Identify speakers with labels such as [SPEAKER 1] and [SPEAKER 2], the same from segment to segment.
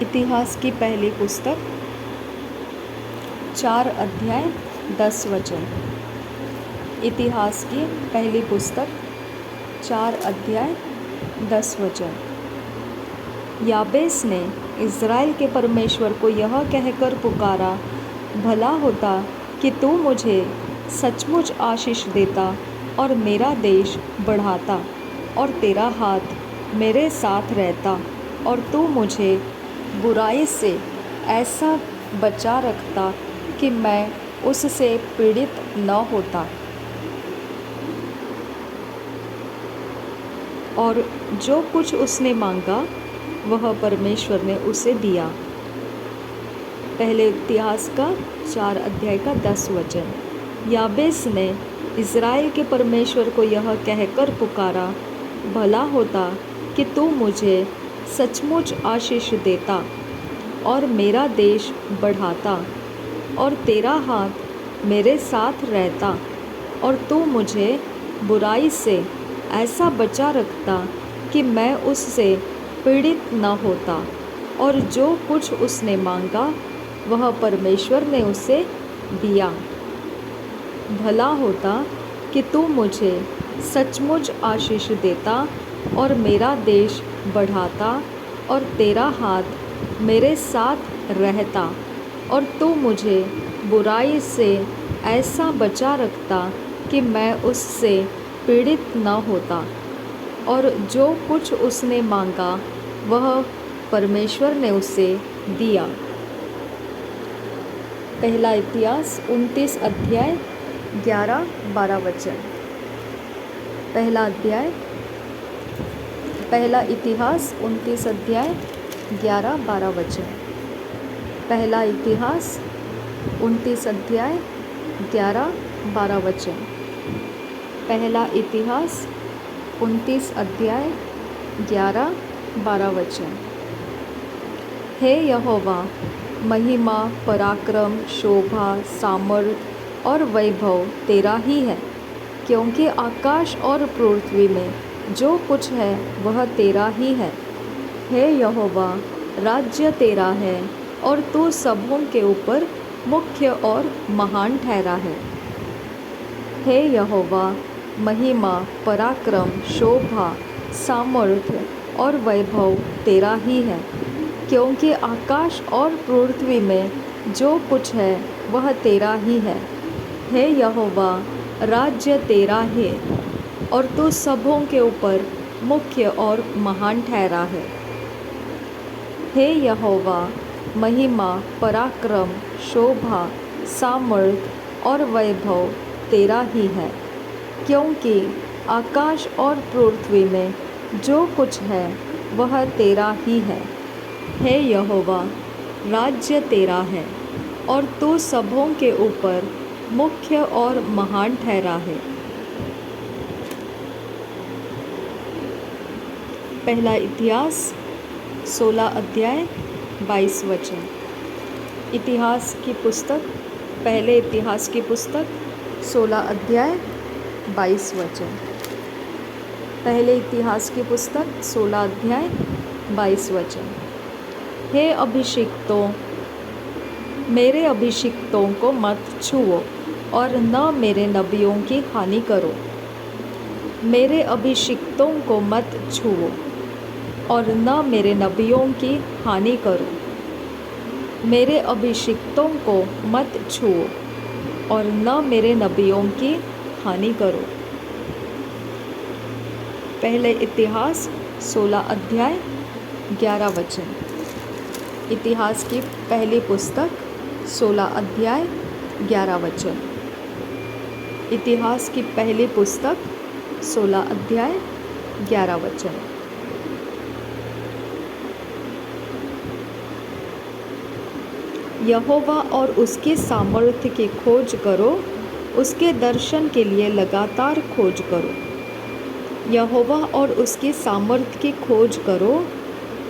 [SPEAKER 1] इतिहास की पहली पुस्तक 4 अध्याय 10 वचन। इतिहास की पहली पुस्तक 4 अध्याय 10 वचन। याबेस ने इज़राइल के परमेश्वर को यह कहकर पुकारा, भला होता कि तू मुझे सचमुच आशीष देता और मेरा देश बढ़ाता और तेरा हाथ मेरे साथ रहता और तू मुझे बुराई से ऐसा बचा रखता कि मैं उससे पीड़ित न होता। और जो कुछ उसने मांगा वह परमेश्वर ने उसे दिया। पहले इतिहास का 4 अध्याय का 10 वचन। याबेस ने इज़राइल के परमेश्वर को यह कहकर पुकारा, भला होता कि तू मुझे सचमुच आशीष देता और मेरा देश बढ़ाता और तेरा हाथ मेरे साथ रहता और तू मुझे बुराई से ऐसा बचा रखता कि मैं उससे पीड़ित न होता। और जो कुछ उसने मांगा वह परमेश्वर ने उसे दिया। भला होता कि तू मुझे सचमुच आशीष देता और मेरा देश बढ़ाता और तेरा हाथ मेरे साथ रहता और तू मुझे बुराई से ऐसा बचा रखता कि मैं उससे पीड़ित न होता। और जो कुछ उसने मांगा वह परमेश्वर ने उसे दिया। पहला इतिहास 29 अध्याय 11-12 वचन। पहला इतिहास 29 अध्याय 11-12 वचन। पहला इतिहास 29 अध्याय 11-12 वचन। पहला इतिहास 29 अध्याय 11-12 वचन। हे यहोवा, महिमा, पराक्रम, शोभा, सामर्थ और वैभव तेरा ही है, क्योंकि आकाश और पृथ्वी में जो कुछ है वह तेरा ही है। हे यहोवा, राज्य तेरा है और तू सबों के ऊपर मुख्य और महान ठहरा है। हे यहोवा, महिमा, पराक्रम, शोभा, सामर्थ्य और वैभव तेरा ही है, क्योंकि आकाश और पृथ्वी में जो कुछ है वह तेरा ही है। हे यहोवा, राज्य तेरा है और तू सबों के ऊपर मुख्य और महान ठहरा है। हे यहोवा, महिमा, पराक्रम, शोभा, सामर्थ और वैभव तेरा ही है, क्योंकि आकाश और पृथ्वी में जो कुछ है वह तेरा ही है। हे यहोवा, राज्य तेरा है और तू सबों के ऊपर मुख्य और महान ठहरा है। पहला इतिहास 16 अध्याय 22 वचन। इतिहास की पुस्तक पहले इतिहास की पुस्तक 16 अध्याय 22 वचन। पहले इतिहास की पुस्तक 16 अध्याय 22 वचन। हे अभिषिक्तों, मेरे अभिषिक्तों को मत छुओ और न मेरे नबियों की हानि करो। मेरे अभिषिक्तों को मत छुओ और न मेरे नबियों की हानि करो। मेरे अभिषिक्तों को मत छुओ और न मेरे नबियों की हानि करो। पहले इतिहास 16 अध्याय 11 वचन। इतिहास की पहली पुस्तक 16 अध्याय 11 वचन। इतिहास की पहली पुस्तक 16 अध्याय 11 वचन। यहोवा और उसके सामर्थ्य की खोज करो, उसके दर्शन के लिए लगातार खोज करो। यहोवा और उसके सामर्थ्य की खोज करो,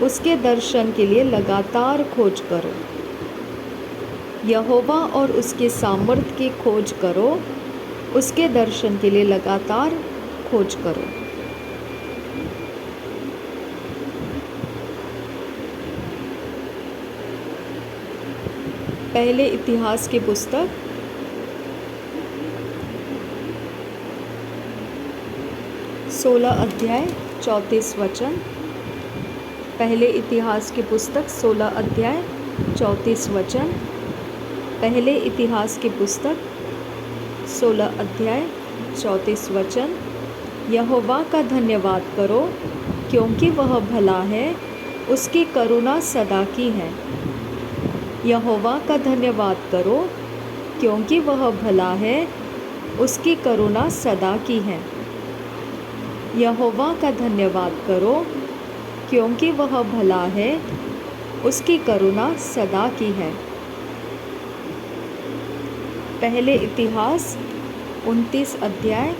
[SPEAKER 1] उसके दर्शन के लिए लगातार खोज करो। यहोवा और उसके सामर्थ्य की खोज करो, उसके दर्शन के लिए लगातार खोज करो। पहले इतिहास की पुस्तक 16 अध्याय 34 वचन। पहले इतिहास की पुस्तक 16 अध्याय 34 वचन। पहले इतिहास की पुस्तक 16 अध्याय 34 वचन। यहोवा का धन्यवाद करो, क्योंकि वह भला है, उसकी करुणा सदा की है। यहोवा का धन्यवाद करो, क्योंकि वह भला है, उसकी करुणा सदा की है। यहोवा का धन्यवाद करो, क्योंकि वह भला है, उसकी करुणा सदा की है। पहले इतिहास 29 अध्याय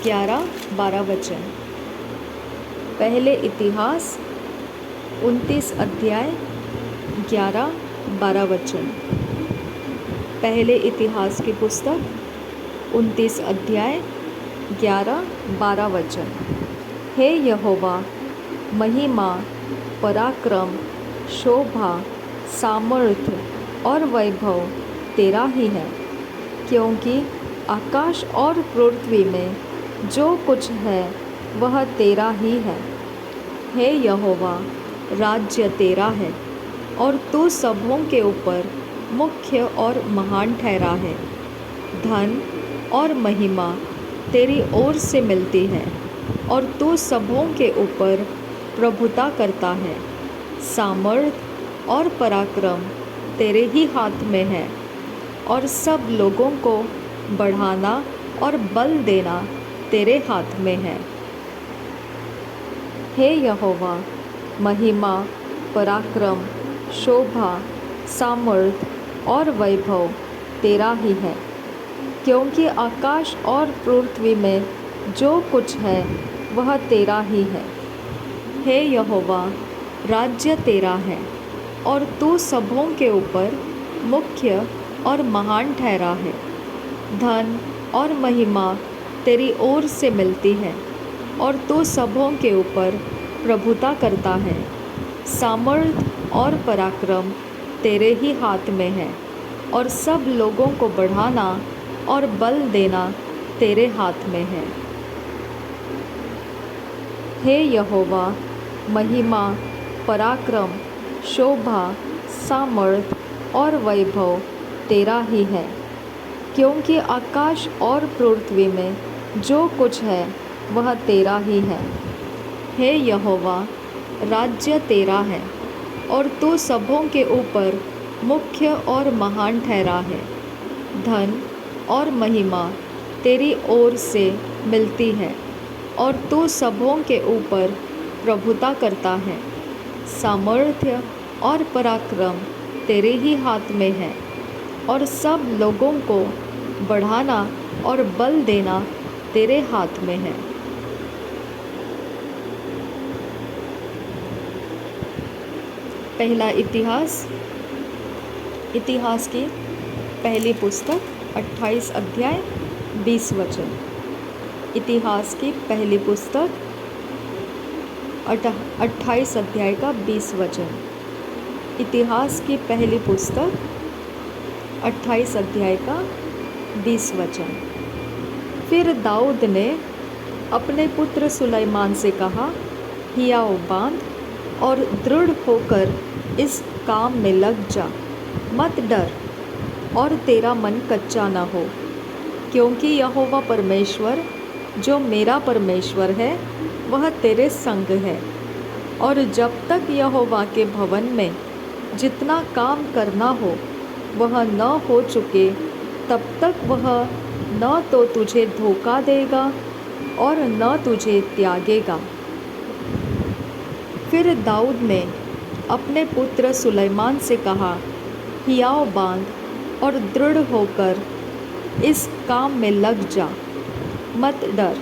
[SPEAKER 1] 11-12 वचन। पहले इतिहास 29 अध्याय 11-12 वचन। पहले इतिहास की पुस्तक 29 अध्याय 11-12 वचन। हे यहोवा, महिमा, पराक्रम, शोभा, सामर्थ्य और वैभव तेरा ही है, क्योंकि आकाश और पृथ्वी में जो कुछ है वह तेरा ही है। हे यहोवा, राज्य तेरा है और तू सबों के ऊपर मुख्य और महान ठहरा है। धन और महिमा तेरी ओर से मिलती है और तू सबों के ऊपर प्रभुता करता है। सामर्थ और पराक्रम तेरे ही हाथ में है और सब लोगों को बढ़ाना और बल देना तेरे हाथ में है। हे यहोवा, महिमा, पराक्रम, शोभा, सामर्थ और वैभव तेरा ही है, क्योंकि आकाश और पृथ्वी में जो कुछ है वह तेरा ही है। हे यहोवा, राज्य तेरा है और तू सबों के ऊपर मुख्य और महान ठहरा है। धन और महिमा तेरी ओर से मिलती है और तू सबों के ऊपर प्रभुता करता है। सामर्थ और पराक्रम तेरे ही हाथ में है और सब लोगों को बढ़ाना और बल देना तेरे हाथ में है। हे यहोवा, महिमा, पराक्रम, शोभा, सामर्थ और वैभव तेरा ही है, क्योंकि आकाश और पृथ्वी में जो कुछ है वह तेरा ही है। हे यहोवा, राज्य तेरा है और तू सबों के ऊपर मुख्य और महान ठहरा है। धन और महिमा तेरी ओर से मिलती है और तू सबों के ऊपर प्रभुता करता है। सामर्थ्य और पराक्रम तेरे ही हाथ में है और सब लोगों को बढ़ाना और बल देना तेरे हाथ में है। पहला इतिहास की पहली पुस्तक 28 अध्याय 20 वचन। इतिहास की पहली पुस्तक 28 अध्याय का 20 वचन। इतिहास की पहली पुस्तक 28 अध्याय का 20 वचन। फिर दाऊद ने अपने पुत्र सुलैमान से कहा, हियाव बांध और दृढ़ होकर इस काम में लग जा, मत डर और तेरा मन कच्चा न हो, क्योंकि यहोवा परमेश्वर जो मेरा परमेश्वर है वह तेरे संग है। और जब तक यहोवा के भवन में जितना काम करना हो वह न हो चुके, तब तक वह न तो तुझे धोखा देगा और न तुझे त्यागेगा। फिर दाऊद ने अपने पुत्र सुलैमान से कहा, हियाव बांध और दृढ़ होकर इस काम में लग जा, मत डर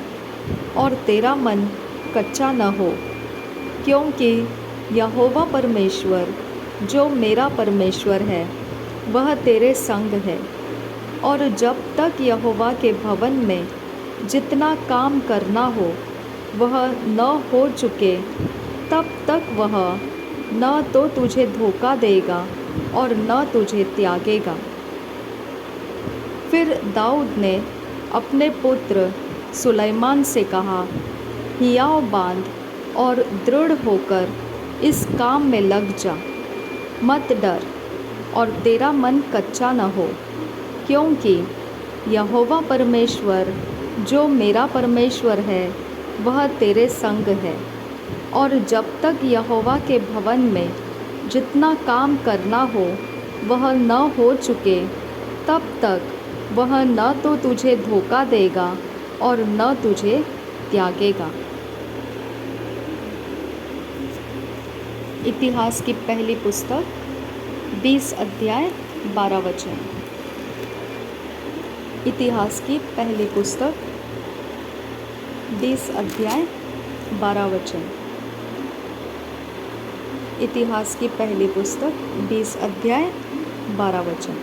[SPEAKER 1] और तेरा मन कच्चा न हो, क्योंकि यहोवा परमेश्वर जो मेरा परमेश्वर है वह तेरे संग है। और जब तक यहोवा के भवन में जितना काम करना हो वह न हो चुके, तब तक वह न तो तुझे धोखा देगा और न तुझे त्यागेगा। फिर दाऊद ने अपने पुत्र सुलैमान से कहा, हियाव बांध और दृढ़ होकर इस काम में लग जा। मत डर और तेरा मन कच्चा न हो, क्योंकि यहोवा परमेश्वर जो मेरा परमेश्वर है वह तेरे संग है। और जब तक यहोवा के भवन में जितना काम करना हो वह न हो चुके, तब तक वह न तो तुझे धोखा देगा और न तुझे त्यागेगा। इतिहास की पहली पुस्तक 20 अध्याय 12 वचन। इतिहास की पहली पुस्तक 20 अध्याय 12 वचन। इतिहास की पहली पुस्तक 20 अध्याय 12 वचन।